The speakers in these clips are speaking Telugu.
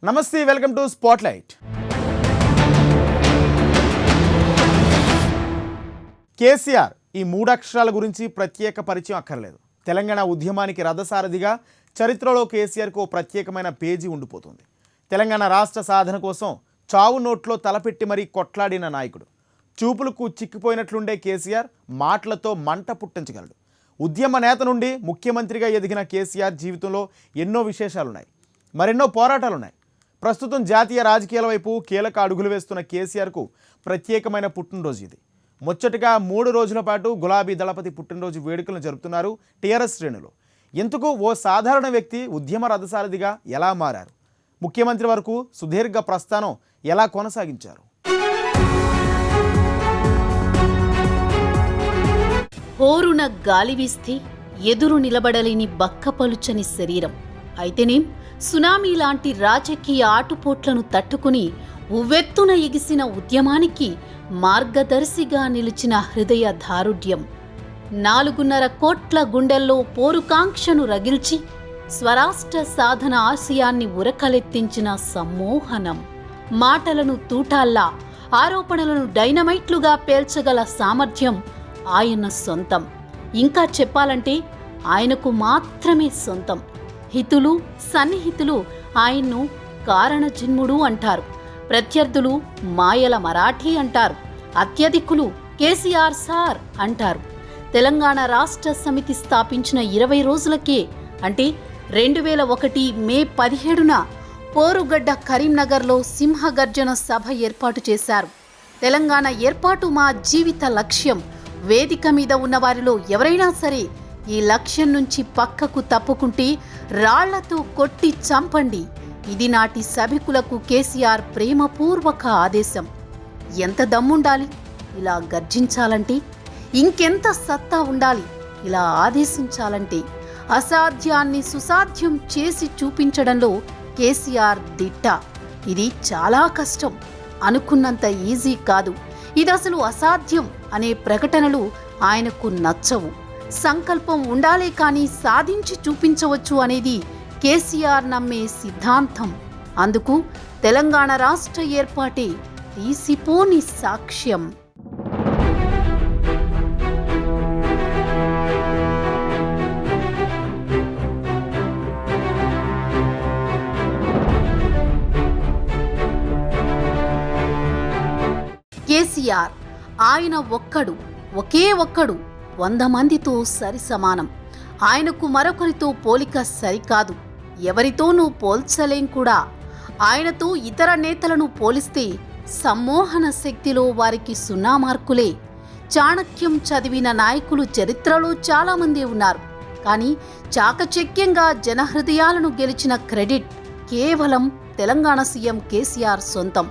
నమస్తే, వెల్కమ్ టు స్పాట్లైట్. కేసీఆర్ ఈ మూడు అక్షరాల గురించి ప్రత్యేక పరిచయం అక్కర్లేదు. తెలంగాణ ఉద్యమానికి రథసారథిగా చరిత్రలో కేసీఆర్కు ఓ ప్రత్యేకమైన పేజీ ఉండిపోతుంది. తెలంగాణ రాష్ట్ర సాధన కోసం చావు నోట్లో తలపెట్టి మరీ కొట్లాడిన నాయకుడు. చూపులకు చిక్కిపోయినట్లుండే కేసీఆర్ మాటలతో మంట పుట్టించగలడు. ఉద్యమ నేత నుండి ముఖ్యమంత్రిగా ఎదిగిన కేసీఆర్ జీవితంలో ఎన్నో విశేషాలున్నాయి, మరెన్నో పోరాటాలున్నాయి. ప్రస్తుతం జాతీయ రాజకీయాల వైపు కీలక అడుగులు వేస్తున్న కేసీఆర్కు ప్రత్యేకమైన పుట్టినరోజు ఇది. ముచ్చటగా 3 రోజుల పాటు గులాబీ దళపతి పుట్టినరోజు వేడుకలను జరుపుతున్నారు టీఆర్ఎస్ శ్రేణులు. ఎందుకు ఓ సాధారణ వ్యక్తి ఉద్యమ రథసారథిగా ఎలా మారారు? ముఖ్యమంత్రి వరకు సుదీర్ఘ ప్రస్థానం ఎలా కొనసాగించారు? హోరున గాలి వీస్తే ఎదురు నిలబడలేని బక్కపలుచని శరీరం. అయితేనేం సునామీ లాంటి రాజకీయ ఆటుపోట్లను తట్టుకుని ఉవ్వెత్తున ఎగిసిన ఉద్యమానికి మార్గదర్శిగా నిలిచిన హృదయ దారుఢ్యం. 4.5 కోట్ల గుండెల్లో పోరుకాంక్షను రగిల్చి స్వరాష్ట్ర సాధన ఆశయాన్ని ఉరకలెత్తించిన సమ్మోహనం. మాటలను తూటాల్లా, ఆరోపణలను డైనమైట్లుగా పేల్చగల సామర్థ్యం ఆయన సొంతం. ఇంకా చెప్పాలంటే ఆయనకు మాత్రమే సొంతం. హితులు, సన్నిహితులు ఆయన్ను కారణజన్ముడు అంటారు. ప్రత్యర్థులు మాయల మరాఠీ అంటారు. అత్యధికులు కేసీఆర్ సార్ అంటారు. తెలంగాణ రాష్ట్ర సమితి స్థాపించిన 20 రోజులకే, అంటే 2001 మే 17న పోరుగడ్డ కరీంనగర్లో సింహగర్జన సభ ఏర్పాటు చేశారు. తెలంగాణ ఏర్పాటు మా జీవిత లక్ష్యం. వేదిక మీద ఉన్న వారిలో ఎవరైనా సరే ఈ లక్ష్యం నుంచి పక్కకు తప్పుకుంటే రాళ్లతో కొట్టి చంపండి. ఇది నాటి సభికులకు కేసీఆర్ ప్రేమపూర్వక ఆదేశం. ఎంత దమ్ముండాలి ఇలా గర్జించాలంటే? ఇంకెంత సత్తా ఉండాలి ఇలా ఆదేశించాలంటే? అసాధ్యాన్ని సుసాధ్యం చేసి చూపించడంలో కేసీఆర్ దిట్ట. ఇది చాలా కష్టం, అనుకున్నంత ఈజీ కాదు. ఇది అసలు అసాధ్యం అనే ప్రకటనలు ఆయనకు నచ్చవు. సంకల్పం ఉండాలే కానీ సాధించి చూపించవచ్చు అనేది కేసీఆర్ నమ్మే సిద్ధాంతం. అందుకు తెలంగాణ రాష్ట్ర ఏర్పాటే తీసిపోని సాక్ష్యం. కేసీఆర్ ఆయన ఒకే ఒక్కడు 100 మందితో సరి సమానం. ఆయనకు మరొకరితో పోలిక సరికాదు, ఎవరితోనూ పోల్చలేం కూడా. ఆయనతో ఇతర నేతలను పోలిస్తే సమ్మోహన శక్తిలో వారికి 0 మార్కులే. చాణక్యం చదివిన నాయకులు చరిత్రలో చాలామంది ఉన్నారు, కానీ చాకచక్యంగా జనహృదయాలను గెలిచిన క్రెడిట్ కేవలం తెలంగాణ సీఎం కేసీఆర్ సొంతం.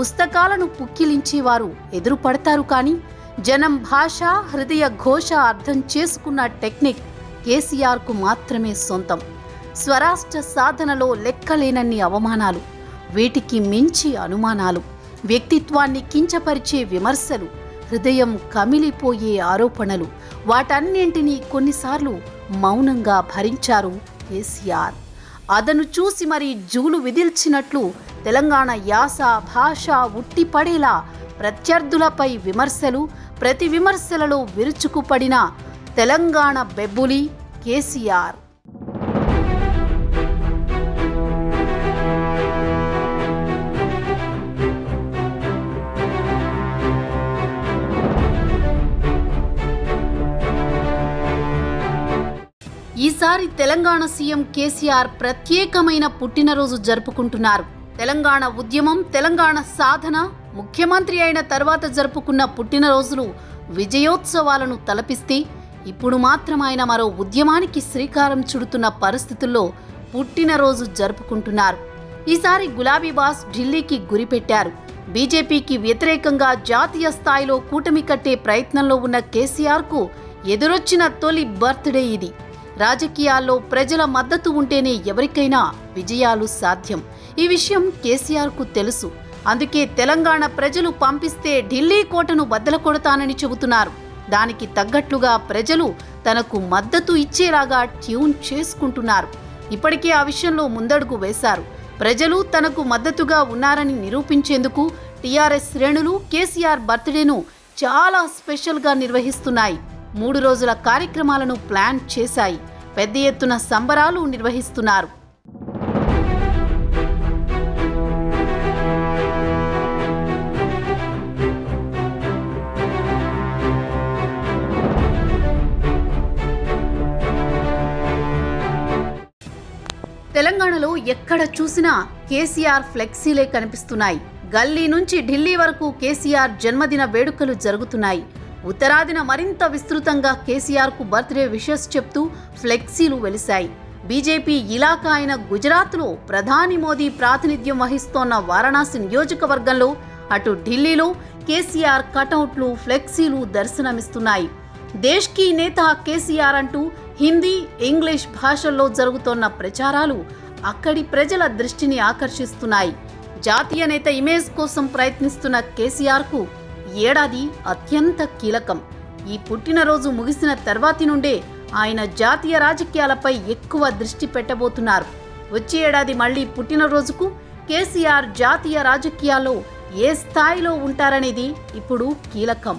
పుస్తకాలను పుక్కిలించేవారు ఎదురుపడతారు, కానీ జనం భాష, హృదయ ఘోష అర్థం చేసుకున్న టెక్నిక్ కేసీఆర్కు మాత్రమే సొంతం. స్వరాష్ట్ర సాధనలో లెక్కలేనన్ని అవమానాలు, వీటికి మించి అనుమానాలు, వ్యక్తిత్వాన్ని కించపరిచే విమర్శలు, హృదయం కమిలిపోయే ఆరోపణలు, వాటన్నింటినీ కొన్నిసార్లు మౌనంగా భరించారు కేసీఆర్. అదను చూసి మరి జూలు విదిల్చినట్లు తెలంగాణ యాస, భాష ఉట్టిపడేలా ప్రత్యర్థులపై విమర్శలు, ప్రతి విమర్శలలో విరుచుకుపడిన తెలంగాణ బెబ్బులి కేసీఆర్. ఈసారి తెలంగాణ సీఎం కేసీఆర్ ప్రత్యేకమైన పుట్టినరోజు జరుపుకుంటున్నారు. తెలంగాణ ఉద్యమం, తెలంగాణ సాధన, ముఖ్యమంత్రి అయిన తర్వాత జరుపుకున్న పుట్టినరోజులు విజయోత్సవాలను తలపిస్తే, ఇప్పుడు మాత్రం ఆయన మరో ఉద్యమానికి శ్రీకారం చుడుతున్న పరిస్థితుల్లో పుట్టినరోజు జరుపుకుంటున్నారు. ఈసారి గులాబీ బాస్ ఢిల్లీకి గురిపెట్టారు. బీజేపీకి వ్యతిరేకంగా జాతీయ స్థాయిలో కూటమి కట్టే ప్రయత్నంలో ఉన్న కేసీఆర్కు ఎదురొచ్చిన తొలి బర్త్డే ఇది. రాజకీయాల్లో ప్రజల మద్దతు ఉంటేనే ఎవరికైనా విజయాలు సాధ్యం. ఈ విషయం కేసీఆర్కు తెలుసు. అందుకే తెలంగాణ ప్రజలు పంపిస్తే ఢిల్లీ కోటను బద్దలకొడతానని చెబుతున్నారు. దానికి తగ్గట్లుగా ప్రజలు తనకు మద్దతు ఇచ్చేలాగా ట్యూన్ చేసుకుంటున్నారు. ఇప్పటికే ఆ విషయంలో ముందడుగు వేశారు. ప్రజలు తనకు మద్దతుగా ఉన్నారని నిరూపించేందుకు టీఆర్ఎస్ శ్రేణులు కేసీఆర్ బర్త్డేను చాలా స్పెషల్గా నిర్వహిస్తున్నాయి. 3 రోజుల కార్యక్రమాలను ప్లాన్ చేశాయి. పెద్ద ఎత్తున సంబరాలు నిర్వహిస్తున్నారు. తెలంగాణలో ఎక్కడ చూసినా కేసీఆర్ ఫ్లెక్సీలే కనిపిస్తున్నాయి. గల్లీ నుంచి ఢిల్లీ వరకు కేసీఆర్ జన్మదిన వేడుకలు జరుగుతున్నాయి. ఉత్తరాదిన మరింత విస్తృతంగా కేసీఆర్కు బర్త్డే విషెస్ చెప్తూ ఫ్లెక్సీలు వెలిశాయి. బీజేపీ ఇలాకా అయిన గుజరాత్లో ప్రధాని మోదీ ప్రాతినిధ్యం వహిస్తోన్న వారణాసి నియోజకవర్గంలో, అటు ఢిల్లీలో కేసీఆర్ కటౌట్లు, ఫ్లెక్సీలు దర్శనమిస్తున్నాయి. దేశ్ కీ నేత కేసీఆర్ అంటూ హిందీ, ఇంగ్లీష్ భాషల్లో జరుగుతోన్న ప్రచారాలు అక్కడి ప్రజల దృష్టిని ఆకర్షిస్తున్నాయి. జాతీయ నేత ఇమేజ్ కోసం ప్రయత్నిస్తున్న కేసీఆర్కు ఏడాది అత్యంత కీలకం. ఈ పుట్టినరోజు ముగిసిన తర్వాతి నుండే ఆయన జాతీయ రాజకీయాలపై ఎక్కువ దృష్టి పెట్టబోతున్నారు. వచ్చే ఏడాది మళ్లీ పుట్టినరోజుకు కేసీఆర్ జాతీయ రాజకీయాల్లో ఏ స్థాయిలో ఉంటారనేది ఇప్పుడు కీలకం.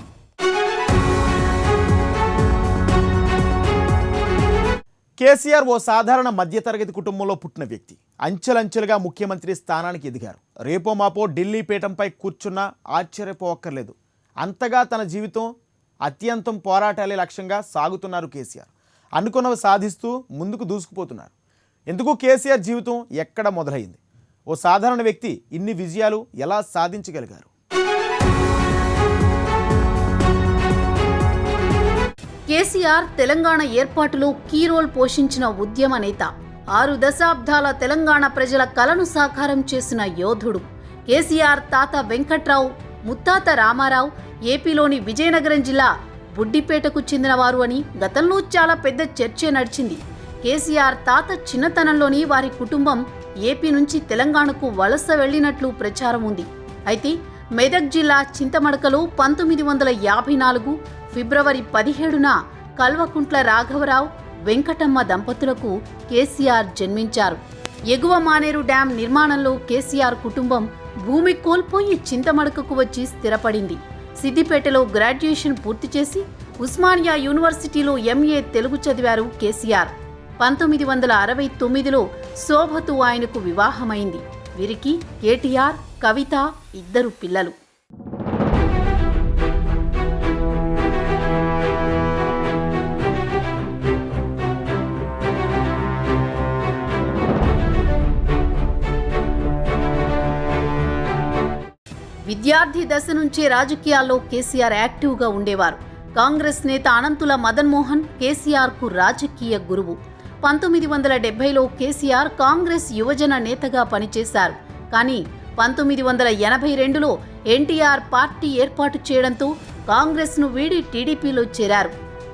కేసీఆర్ ఓ సాధారణ మధ్యతరగతి కుటుంబంలో పుట్టిన వ్యక్తి. అంచెలంచెలుగా ముఖ్యమంత్రి స్థానానికి ఎదిగారు. రేపో మాపో ఢిల్లీ పీఠంపై కూర్చున్నా ఆశ్చర్యపోవక్కర్లేదు. అంతగా తన జీవితం అత్యంతం పోరాటాలే లక్ష్యంగా సాగుతున్నారు కేసీఆర్. అనుకున్నవి సాధిస్తూ ముందుకు దూసుకుపోతున్నారు. ఎందుకు కేసీఆర్ జీవితం ఎక్కడ మొదలైంది? ఓ సాధారణ వ్యక్తి ఇన్ని విజయాలు ఎలా సాధించగలిగారు? కేసీఆర్ తెలంగాణ ఏర్పాటులో కీ రోల్ పోషించిన ఉద్యమ నేత. 6 దశాబ్దాల తెలంగాణ ప్రజల కలను సాకారం చేసిన యోధుడు. కేసీఆర్ తాత వెంకట్రావు, ముత్తాత రామారావు ఏపీలోని విజయనగరం జిల్లా బుడ్డిపేటకు చెందినవారు అని గతంలో చాలా పెద్ద చర్చే నడిచింది. కేసీఆర్ తాత చిన్నతనంలోని వారి కుటుంబం ఏపీ నుంచి తెలంగాణకు వలస వెళ్లినట్లు ప్రచారం ఉంది. అయితే మెదక్ జిల్లా చింతమడకలో 1954 ఫిబ్రవరి 17న కల్వకుంట్ల రాఘవరావు, వెంకటమ్మ దంపతులకు కేసీఆర్ జన్మించారు. ఎగువ మానేరు డ్యాం నిర్మాణంలో కేసీఆర్ కుటుంబం భూమి కోల్పోయి చింతమడకకు వచ్చి స్థిరపడింది. సిద్దిపేటలో గ్రాడ్యుయేషన్ పూర్తి చేసి ఉస్మానియా యూనివర్సిటీలో ఎంఏ తెలుగు చదివారు కేసీఆర్. 1969లో శోభతో ఆయనకు వివాహమైంది. వీరికి కేటీఆర్, కవిత 2 పిల్లలు. విద్యార్థి దశ నుంచే రాజకీయాల్లో కేసీఆర్ యాక్టివ్గా ఉండేవారు. కాంగ్రెస్ నేత అనంతుల మదన్ మోహన్ కేసీఆర్కు రాజకీయ గురువు. 1970లో కేసీఆర్ కాంగ్రెస్ యువజన నేతగా పనిచేశారు. కానీ 1982లో ఎన్టీఆర్ పార్టీ ఏర్పాటు చేయడంతో కాంగ్రెస్ను వీడి టీడీపీలో చేరారు.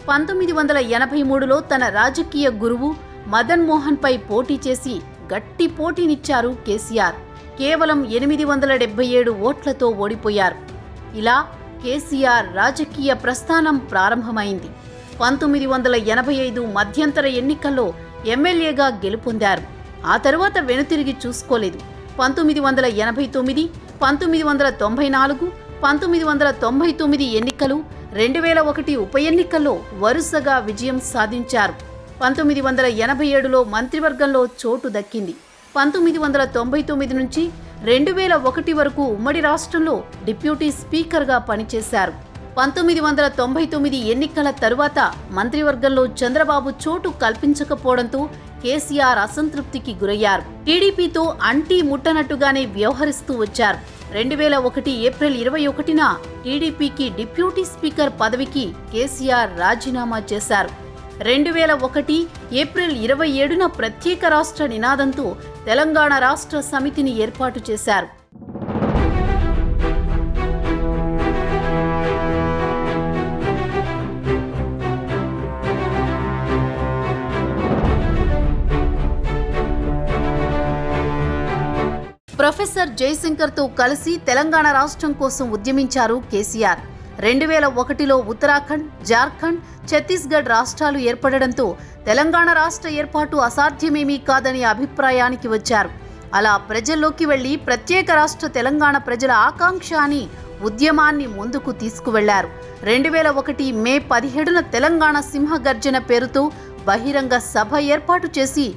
1983లో తన రాజకీయ గురువు మదన్ మోహన్పై పోటీ చేసి గట్టి పోటీనిచ్చారు కేసీఆర్. కేవలం 877 ఓట్లతో ఓడిపోయారు. ఇలా కేసీఆర్ రాజకీయ ప్రస్థానం ప్రారంభమైంది. 1985 మధ్యంతర ఎన్నికల్లో ఎమ్మెల్యేగా గెలుపొందారు. ఆ తర్వాత వెనుతిరిగి చూసుకోలేదు. 1989, 1994, 1999 ఎన్నికలు, 2001 ఉప ఎన్నికల్లో వరుసగా విజయం సాధించారు. 1987లో మంత్రివర్గంలో చోటు దక్కింది. 1999 నుంచి 2001 వరకు ఉమ్మడి రాష్ట్రంలో డిప్యూటీ స్పీకర్గా పనిచేశారు. 1999 ఎన్నికల తరువాత మంత్రివర్గంలో చంద్రబాబు చోటు కల్పించకపోవడంతో కేసీఆర్ అసంతృప్తికి గురయ్యారు. టీడీపీతో అంటీ ముట్టనట్టుగానే వ్యవహరిస్తూ వచ్చారు. 2001 ఏప్రిల్ 21న టీడీపీకి డిప్యూటీ స్పీకర్ పదవికి కేసీఆర్ రాజీనామా చేశారు. 2001 ఏప్రిల్ 27న ప్రత్యేక రాష్ట్ర నినాదంతో తెలంగాణ రాష్ట్ర సమితిని ఏర్పాటు చేశారు. ప్రొఫెసర్ జయశంకర్తో కలిసి తెలంగాణ రాష్ట్రం కోసం ఉద్యమించారు కేసీఆర్. 2001లో ఉత్తరాఖండ్, జార్ఖండ్, ఛత్తీస్గఢ్ రాష్ట్రాలు ఏర్పడడంతో తెలంగాణ రాష్ట్ర ఏర్పాటు అసాధ్యమేమీ కాదనే అభిప్రాయానికి వచ్చారు. అలా ప్రజల్లోకి వెళ్లి ప్రత్యేక రాష్ట్ర తెలంగాణ ప్రజల ఆకాంక్ష అని ఉద్యమాన్ని ముందుకు తీసుకువెళ్లారు. 2001 మే 17న తెలంగాణ సింహగర్జన పేరుతో బహిరంగ సభ ఏర్పాటు చేసి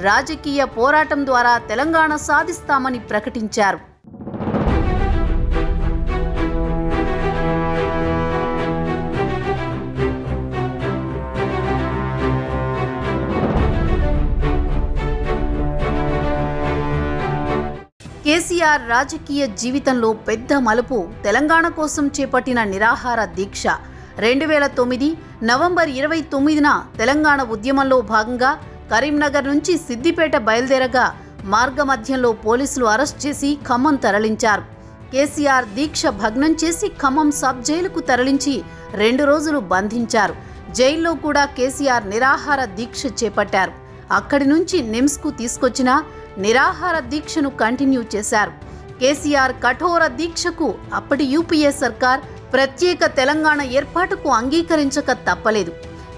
రాజకీయ పోరాటం ద్వారా తెలంగాణ సాధిస్తామని ప్రకటించారు. కేసీఆర్ రాజకీయ జీవితంలో పెద్ద మలుపు తెలంగాణ కోసం చేపట్టిన నిరాహార దీక్ష. 2009 నవంబర్ 29న తెలంగాణ ఉద్యమంలో భాగంగా కరీంనగర్ నుంచి సిద్దిపేట బయలుదేరగా మార్గమధ్యంలో పోలీసులు అరెస్ట్ చేసి ఖమ్మం తరలించారు. కేసీఆర్ దీక్ష భగ్నం చేసి ఖమ్మం సబ్ జైలుకు తరలించి 2 రోజులు బంధించారు. జైల్లో కూడా కేసీఆర్ నిరాహార దీక్ష చేపట్టారు. అక్కడి నుంచి నిమ్స్కు తీసుకొచ్చిన నిరాహార దీక్షను కంటిన్యూ చేశారు. కేసీఆర్ కఠోర దీక్షకు అప్పటి యూపీఏ సర్కార్ ప్రత్యేక తెలంగాణ ఏర్పాటుకు అంగీకరించక తప్పలేదు.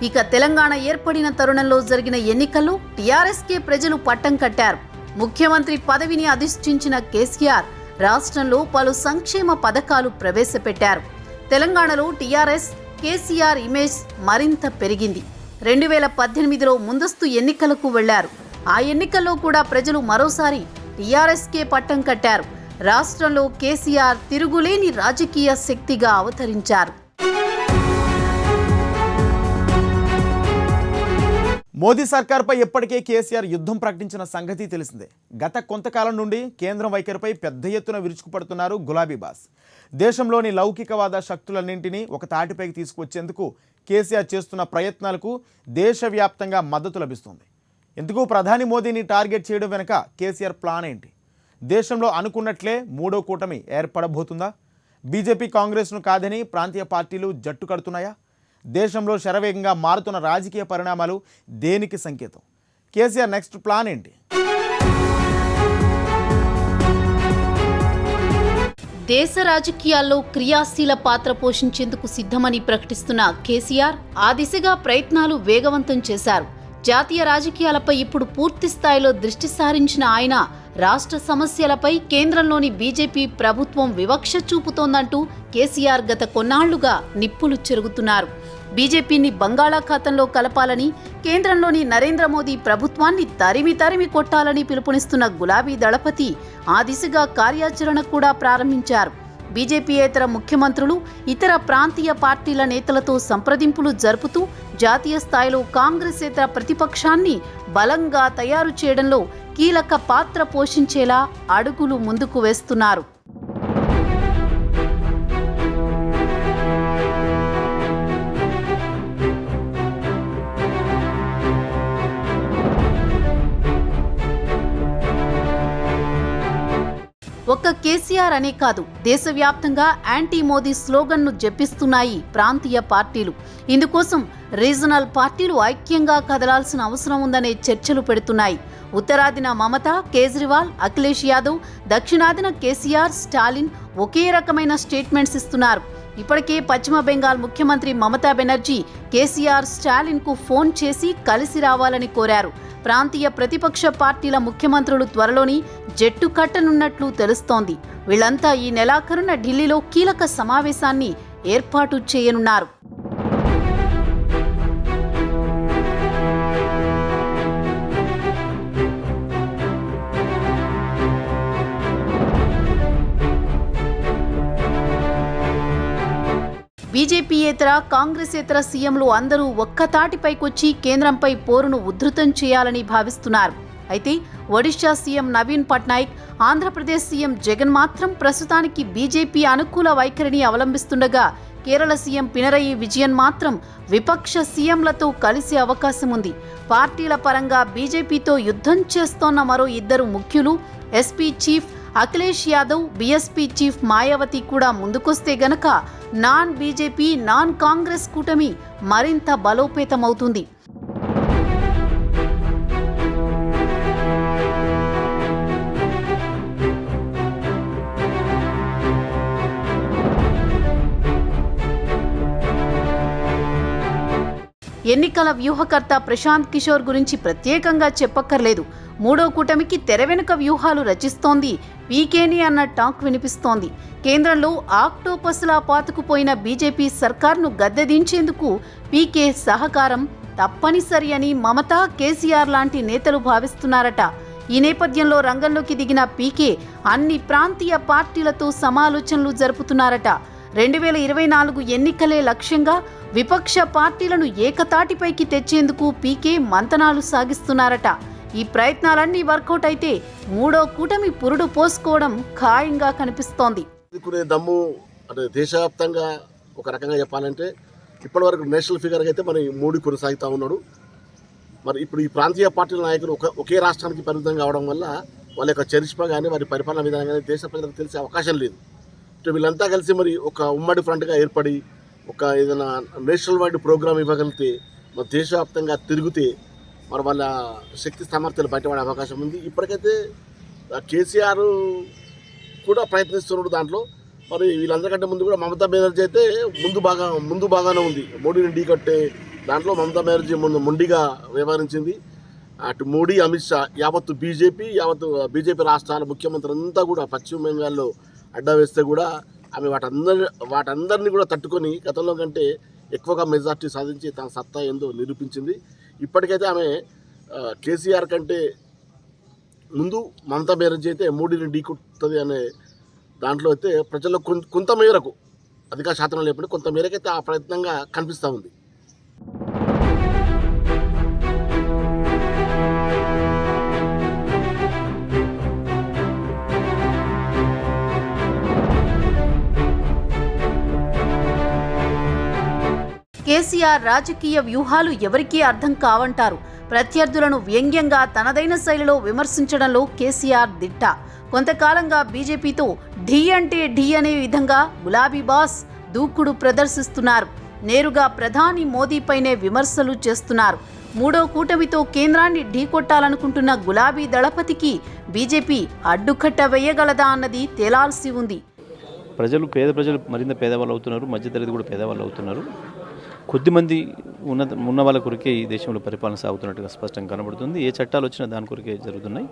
ఇక తెలంగాణ ఏర్పడిన తరుణంలో జరిగిన ఎన్నికల్లో టీఆర్ఎస్కే ప్రజలు పట్టం కట్టారు. ముఖ్యమంత్రి పదవిని అధిష్ఠించిన కేసీఆర్ రాష్ట్రంలో పలు సంక్షేమ పథకాలు ప్రవేశపెట్టారు. తెలంగాణలో టీఆర్ఎస్ కేసీఆర్ ఇమేజ్ మరింత పెరిగింది. 2018లో ముందస్తు ఎన్నికలకు వెళ్లారు. ఆ ఎన్నికల్లో కూడా ప్రజలు మరోసారి టీఆర్ఎస్కే పట్టం కట్టారు. రాష్ట్రంలో కేసీఆర్ తిరుగులేని రాజకీయ శక్తిగా అవతరించారు. మోదీ సర్కార్పై ఇప్పటికే కేసీఆర్ యుద్ధం ప్రకటించిన సంగతి తెలిసిందే. గత కొంతకాలం నుండి కేంద్రం వైఖరిపై పెద్ద ఎత్తున విరుచుకుపడుతున్నారు గులాబీ బాస్. దేశంలోని లౌకికవాద శక్తులన్నింటినీ ఒక తాటిపైకి తీసుకొచ్చేందుకు కేసీఆర్ చేస్తున్న ప్రయత్నాలకు దేశవ్యాప్తంగా మద్దతు లభిస్తుంది. ఎందుకు ప్రధాని మోదీని టార్గెట్ చేయడం వెనుక కేసీఆర్ ప్లాన్ ఏంటి? దేశంలో అనుకున్నట్లే మూడో కూటమి ఏర్పడబోతుందా? బీజేపీ కాంగ్రెస్ను కాదని ప్రాంతీయ పార్టీలు జట్టు కడుతున్నాయా? దేశంలో శరవేగంగా మారుతున్న రాజకీయ పరిణామాలు దేనికి సంకేతం? కేసీఆర్ నెక్స్ట్ ప్లాన్ ఏంటి? దేశ రాజకీయాల్లో క్రియాశీల పాత్ర పోషించేందుకు సిద్ధమని ప్రకటిస్తున్న కేసీఆర్ ఆ దిశగా ప్రయత్నాలు వేగవంతం చేశారు. జాతీయ రాజకీయాలపై ఇప్పుడు పూర్తి స్థాయిలో దృష్టి సారించిన ఆయన రాష్ట్ర సమస్యలపై కేంద్రంలోని బీజేపీ ప్రభుత్వం వివక్ష చూపుతోందంటూ కేసీఆర్ గత కొన్నాళ్లుగా నిప్పులు చెరుగుతున్నారు. బీజేపీని బంగాళాఖాతంలో కలపాలని, కేంద్రంలోని నరేంద్ర మోదీ ప్రభుత్వాన్ని తరిమి కొట్టాలని పిలుపునిస్తున్న గులాబీ దళపతి ఆ దిశగా కార్యాచరణ కూడా ప్రారంభించారు. బీజేపీయేతర ముఖ్యమంత్రులు, ఇతర ప్రాంతీయ పార్టీల నేతలతో సంప్రదింపులు జరుపుతూ జాతీయ స్థాయిలో కాంగ్రెసేతర ప్రతిపక్షాన్ని బలంగా తయారు చేయడంలో కీలక పాత్ర పోషించేలా అడుగులు ముందుకు వేస్తున్నారు. ఒక్క కేసీఆర్ అనే కాదు, దేశవ్యాప్తంగా యాంటీ మోదీ స్లోగన్ను జపిస్తున్నాయి ప్రాంతీయ పార్టీలు. ఇందుకోసం రీజనల్ పార్టీలు ఐక్యంగా కదలాల్సిన అవసరం ఉందనే చర్చలు పెడుతున్నాయి. ఉత్తరాదిన మమత, కేజ్రీవాల్, అఖిలేష్ యాదవ్, దక్షిణాదిన కేసీఆర్, స్టాలిన్ ఒకే రకమైన స్టేట్మెంట్స్ ఇస్తున్నారు. ఇప్పటికే పశ్చిమ బెంగాల్ ముఖ్యమంత్రి మమతా బెనర్జీ కేసీఆర్, స్టాలిన్కు ఫోన్ చేసి కలిసి రావాలని కోరారు. ప్రాంతీయ ప్రతిపక్ష పార్టీల ముఖ్యమంత్రులు త్వరలోని జట్టు కట్టనున్నట్లు తెలుస్తోంది. వీళ్లంతా ఈ నెలాఖరున ఢిల్లీలో కీలక సమావేశాన్ని ఏర్పాటు చేయనున్నారు. బీజేపీయేతర, కాంగ్రెసేతర సీఎంలు అందరూ ఒక్కతాటిపైకొచ్చి కేంద్రంపై పోరును ఉధృతం చేయాలని భావిస్తున్నారు. అయితే ఒడిషా సీఎం నవీన్ పట్నాయక్, ఆంధ్రప్రదేశ్ సీఎం జగన్ మాత్రం ప్రస్తుతానికి బీజేపీ అనుకూల వైఖరిని అవలంబిస్తుండగా, కేరళ సీఎం పినరయి విజయన్ మాత్రం విపక్ష సీఎంలతో కలిసే అవకాశం ఉంది. పార్టీల పరంగా బీజేపీతో యుద్ధం చేస్తోన్న మరో 2 ముఖ్యులు SP chief Akhilesh Yadav, BSP chief Mayawati కూడా ముందుకొస్తే గనక నాన్ బీజేపీ, నాన్ కాంగ్రెస్ కూటమి మరింత బలోపేతమవుతుంది. ఎన్నికల వ్యూహకర్త ప్రశాంత్ కిషోర్ గురించి ప్రత్యేకంగా చెప్పక్కర్లేదు. మూడో కూటమికి తెర వెనుక వ్యూహాలు రచిస్తోంది పీకేని అన్న టాక్ వినిపిస్తోంది. కేంద్రంలో ఆక్టోపస్లా పాతుకుపోయిన బీజేపీ సర్కార్ను గద్దెదించేందుకు పీకే సహకారం తప్పనిసరి అని మమతా, కేసీఆర్ లాంటి నేతలు భావిస్తున్నారట. ఈ నేపథ్యంలో రంగంలోకి దిగిన పీకే అన్ని ప్రాంతీయ పార్టీలతో సమాలోచనలు జరుపుతున్నారట. 2024 ఎన్నికలే లక్ష్యంగా విపక్ష పార్టీలను ఏకతాటిపైకి తెచ్చేందుకు పీకే మంతనాలు సాగిస్తున్నారట. ఈ ప్రయత్నాలన్నీ వర్కౌట్ అయితే మూడో కూటమి పురుడు పోసుకోవడం ఖాయంగా కనిపిస్తోంది. దమ్ము అంటే దేశవ్యాప్తంగా ఒక రకంగా చెప్పాలంటే ఇప్పటివరకు నేషనల్ ఫిగర్గా అయితే మరి మోడీ కొనసాగుతూ ఉన్నాడు. మరి ఇప్పుడు ఈ ప్రాంతీయ పార్టీల నాయకులు ఒకే రాష్ట్రానికి పరిమితం కావడం వల్ల వాళ్ళ యొక్క చరిష్మా కానీ వారి పరిపాలన విధానం కానీ దేశ ప్రజలకు తెలిసే అవకాశం లేదు. అంటే వీళ్ళంతా కలిసి మరి ఒక ఉమ్మడి ఫ్రంట్గా ఏర్పడి ఒక ఏదైనా నేషనల్ వైడ్ ప్రోగ్రామ్ ఇవ్వగలిగితే మరి దేశవ్యాప్తంగా తిరిగితే మరి వాళ్ళ శక్తి సామర్థ్యాలు బయటపడే అవకాశం ఉంది. ఇప్పటికైతే కేసీఆర్ కూడా ప్రయత్నిస్తున్నాడు దాంట్లో. మరి వీళ్ళందరికంటే ముందు కూడా మమతా బెనర్జీ అయితే ముందు బాగానే ఉంది. మోడీని ఢీకొట్టే దాంట్లో మమతా బెనర్జీ మొండిగా వ్యవహరించింది. అటు మోడీ, అమిత్ షా, యావత్తు బీజేపీ రాష్ట్రాల ముఖ్యమంత్రులంతా కూడా పశ్చిమ బెంగాల్లో అడ్డా వేస్తే కూడా ఆమె వాటందరినీ కూడా తట్టుకొని గతంలో కంటే ఎక్కువగా మెజార్టీ సాధించి తన సత్తా ఏందో నిరూపించింది. ఇప్పటికైతే ఆమె కేసీఆర్ కంటే ముందు మమతా బెనర్జీ అయితే మోడీని ఢీకొట్టుతుంది అనే దాంట్లో అయితే ప్రజల్లో కొంత మేరకు అధిక శాతం లేకుండా కొంత మేరకైతే ఆ ప్రయత్నంగా కనిపిస్తూ ఉంది. కేసీఆర్ రాజకీయ వ్యూహాలు ఎవరికీ అర్థం కావంటారు. ప్రత్యర్థులను వ్యంగ్యంగా తనదైన శైలిలో విమర్శించడంలో కేసీఆర్ దిట్ట. కొంతకాలంగా బీజేపీతో ఢీ అంటే ఢీ అనే విధంగా గులాబీ బాస్ దూకుడు ప్రదర్శిస్తున్నారు. నేరుగా ప్రధాని మోదీపైనే విమర్శలు చేస్తున్నారు. మూడో కూటమితో కేంద్రాన్ని ఢీకొట్టాలనుకుంటున్న గులాబీ దళపతికి బీజేపీ అడ్డుకట్ట వేయగలదా అన్నది తేలాల్సి ఉంది. పేద ప్రజలు మరింత పేదవాళ్ళు అవుతున్నారు, మధ్యతరగతి కూడా పేదవాళ్ళు అవుతున్నారు. కొద్దిమంది ఉన్న వాళ్ళ కొరికే ఈ దేశంలో పరిపాలన సాగుతున్నట్టుగా స్పష్టంగా కనబడుతుంది. ఏ చట్టాలు వచ్చినా దాని కొరికే జరుగుతున్నాయి.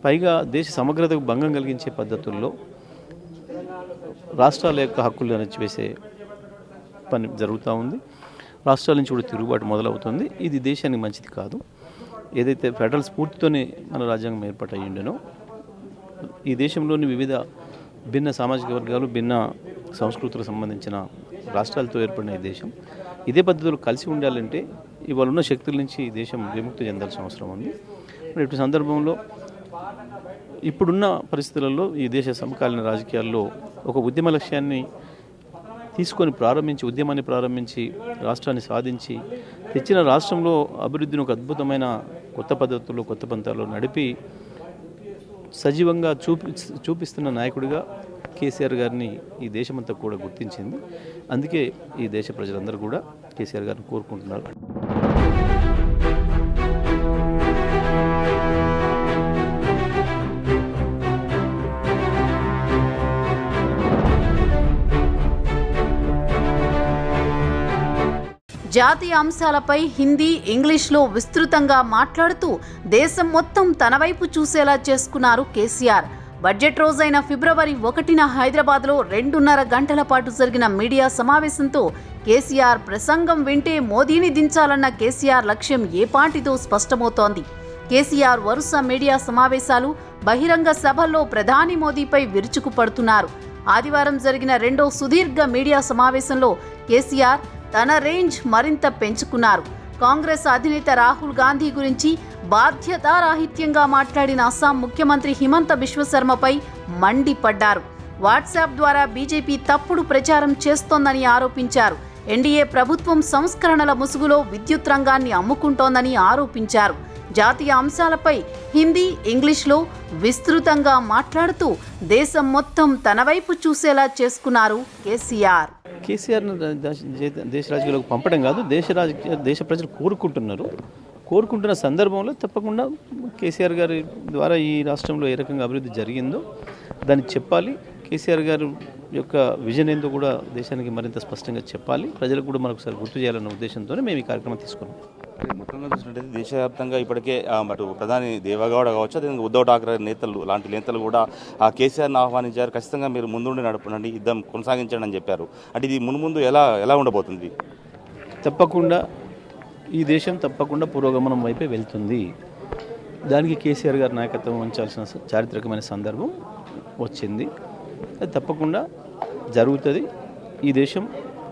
పైగా దేశ సమగ్రతకు భంగం కలిగించే పద్ధతుల్లో రాష్ట్రాల యొక్క హక్కులు అణచివేసే పని జరుగుతూ ఉంది. రాష్ట్రాల నుంచి కూడా తిరుగుబాటు మొదలవుతుంది. ఇది దేశానికి మంచిది కాదు. ఏదైతే ఫెడరల్ స్ఫూర్తితోనే మన రాజ్యాంగం ఏర్పాటయ్యి ఉండేనో ఈ దేశంలోని వివిధ భిన్న సామాజిక వర్గాలు, భిన్న సంస్కృతులకు సంబంధించిన రాష్ట్రాలతో ఏర్పడిన ఈ దేశం ఇదే పద్ధతిలో కలిసి ఉండాలంటే ఇవాళ ఉన్న శక్తుల నుంచి ఈ దేశం విముక్తి చెందాల్సిన అవసరం ఉంది. ఇటు సందర్భంలో ఇప్పుడున్న పరిస్థితులలో ఈ దేశ సమకాలీన రాజకీయాల్లో ఒక ఉద్యమ లక్ష్యాన్ని ఉద్యమాన్ని ప్రారంభించి రాష్ట్రాన్ని సాధించి తెచ్చిన రాష్ట్రంలో అభివృద్ధిని ఒక అద్భుతమైన కొత్త పద్ధతుల్లో, కొత్త పంతాల్లో నడిపి సజీవంగా చూపిస్తున్న నాయకుడిగా కేసీఆర్ గారిని ఈ దేశమంతా కూడా గుర్తించింది. అందుకే ఈ దేశ ప్రజలందరూ కూడా కేసీఆర్ గారిని కోరుకుంటున్నారు. జాతీయ అంశాలపై హిందీ, ఇంగ్లీష్లో విస్తృతంగా మాట్లాడుతూ దేశం మొత్తం తన వైపు చూసేలా చేసుకున్నారు కేసీఆర్. బడ్జెట్ రోజైన ఫిబ్రవరి 1న హైదరాబాద్లో 2.5 గంటల పాటు జరిగిన మీడియా సమావేశంతో కేసీఆర్ ప్రసంగం వింటే మోదీని దించాలన్న కేసీఆర్ లక్ష్యం ఏపాటిదో స్పష్టమవుతోంది. కేసీఆర్ వరుస మీడియా సమావేశాలు, బహిరంగ సభల్లో ప్రధాని మోదీపై విరుచుకుపడుతున్నారు. ఆదివారం జరిగిన రెండో సుదీర్ఘ మీడియా సమావేశంలో కేసీఆర్ తన రేంజ్ మరింత పెంచుకున్నారు. కాంగ్రెస్ అధినేత రాహుల్ గాంధీ గురించి బాధ్యతారాహిత్యంగా మాట్లాడిన అస్సాం ముఖ్యమంత్రి హిమంత బిశ్వశర్మపై మండిపడ్డారు. వాట్సాప్ ద్వారా బీజేపీ తప్పుడు ప్రచారం చేస్తోందని ఆరోపించారు. ఎన్డీఏ ప్రభుత్వం సంస్కరణల ముసుగులో విద్యుత్ రంగాన్ని అమ్ముకుంటోందని ఆరోపించారు. జాతీయ అంశాలపై హిందీ, ఇంగ్లీష్లో విస్తృతంగా మాట్లాడుతూ దేశం మొత్తం తన వైపు చూసేలా చేసుకున్నారు కేసీఆర్. కేసీఆర్ను దేశ రాజకీయాలకు పంపడం కాదు, దేశ ప్రజలు కోరుకుంటున్న సందర్భంలో తప్పకుండా కేసీఆర్ గారి ద్వారా ఈ రాష్ట్రంలో ఏ రకంగా అభివృద్ధి జరిగిందో దాన్ని చెప్పాలి. కేసీఆర్ గారు యొక్క విజన్ ఏందో కూడా దేశానికి మరింత స్పష్టంగా చెప్పాలి. ప్రజలకు కూడా మరొకసారి గుర్తు చేయాలన్న ఉద్దేశంతోనే మేము ఈ కార్యక్రమం తీసుకున్నాం. మొత్తంగా చూసినట్టయితే దేశవ్యాప్తంగా ఇప్పటికే అటు ప్రధాని దేవగౌడ కావచ్చు, అదే ఉద్ధవ్ ఠాక్రే నేతలు లాంటి నేతలు కూడా కేసీఆర్ని ఆహ్వానించారు. ఖచ్చితంగా మీరు ముందుండి నడపండి, యుద్ధం కొనసాగించండి అని చెప్పారు. అంటే ఇది మున్ముందు ఎలా ఉండబోతుంది? తప్పకుండా ఈ దేశం తప్పకుండా పురోగమనం వైపే వెళ్తుంది. దానికి కేసీఆర్ గారి నాయకత్వం వహించాల్సిన చారిత్రకమైన సందర్భం వచ్చింది. అది తప్పకుండా జరుగుతుంది. ఈ దేశం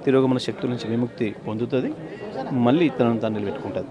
తిరోగమన శక్తుల నుంచి విముక్తి పొందుతుంది, మళ్ళీ తనను తాను నిలబెట్టుకుంటుంది.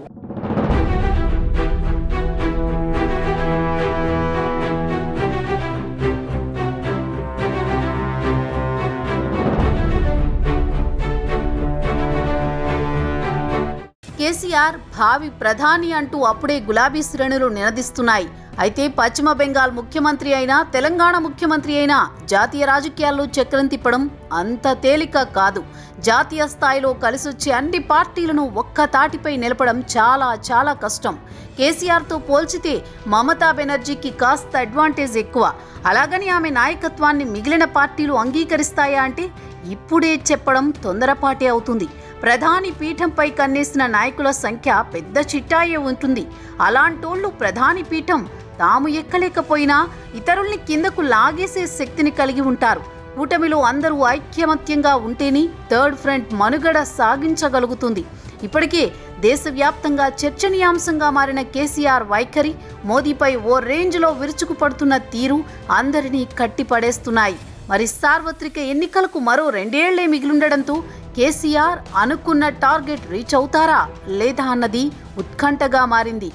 కేసీఆర్ భావి ప్రధాని అంటూ అప్పుడే గులాబీ శ్రేణులు నినదిస్తున్నాయి. అయితే పశ్చిమ బెంగాల్ ముఖ్యమంత్రి అయినా, తెలంగాణ ముఖ్యమంత్రి అయినా జాతీయ రాజకీయాల్లో చక్రం తిప్పడం అంత తేలిక కాదు. జాతీయ స్థాయిలో కలిసొచ్చే అన్ని పార్టీలను ఒక్క తాటిపై నిలపడం చాలా చాలా కష్టం. కేసీఆర్తో పోల్చితే మమతా బెనర్జీకి కాస్త అడ్వాంటేజ్ ఎక్కువ. అలాగని ఆమె నాయకత్వాన్ని మిగిలిన పార్టీలు అంగీకరిస్తాయా అంటే ఇప్పుడే చెప్పడం తొందరపాటే అవుతుంది. ప్రధాని పీఠంపై కన్నేసిన నాయకుల సంఖ్య పెద్ద చిట్టాయే ఉంటుంది. అలాంటోళ్లు ప్రధాని పీఠం తాము ఎక్కలేకపోయినా ఇతరుల్ని కిందకు లాగేసే శక్తిని కలిగి ఉంటారు. కూటమిలో అందరూ ఐక్యమత్యంగా ఉంటేనే థర్డ్ ఫ్రంట్ మనుగడ సాగించగలుగుతుంది. ఇప్పటికే దేశవ్యాప్తంగా చర్చనీయాంశంగా మారిన కేసీఆర్ వైఖరి, మోదీపై ఓ రేంజ్లో విరుచుకుపడుతున్న తీరు అందరినీ కట్టిపడేస్తున్నాయి. మరి సార్వత్రిక ఎన్నికలకు మరో 2 ఏళ్లే మిగిలుండడంతో కేసీఆర్ అనుకున్న టార్గెట్ రీచ్ అవుతారా లేదా అన్నది ఉత్కంఠగా మారింది.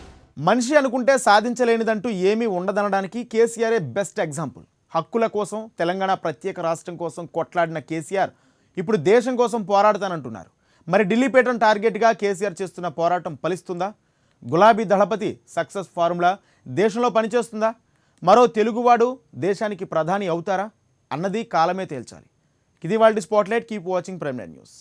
మనిషి అనుకుంటే సాధించలేనిదంటూ ఏమీ ఉండదనడానికి కేసీఆరే బెస్ట్ ఎగ్జాంపుల్. హక్కుల కోసం, తెలంగాణ ప్రత్యేక రాష్ట్రం కోసం కొట్లాడిన కేసీఆర్ ఇప్పుడు దేశం కోసం పోరాడతానంటున్నారు. మరి ఢిల్లీ పీఠం టార్గెట్గా కేసీఆర్ చేస్తున్న పోరాటం ఫలిస్తుందా? గులాబీ దళపతి సక్సెస్ ఫార్ములా దేశంలో పనిచేస్తుందా? మరో తెలుగువాడు దేశానికి ప్రధాని అవుతారా అన్నది కాలమే తేల్చాలి. ఇది వాళ్ళ spotlight. Keep watching Prime nine news.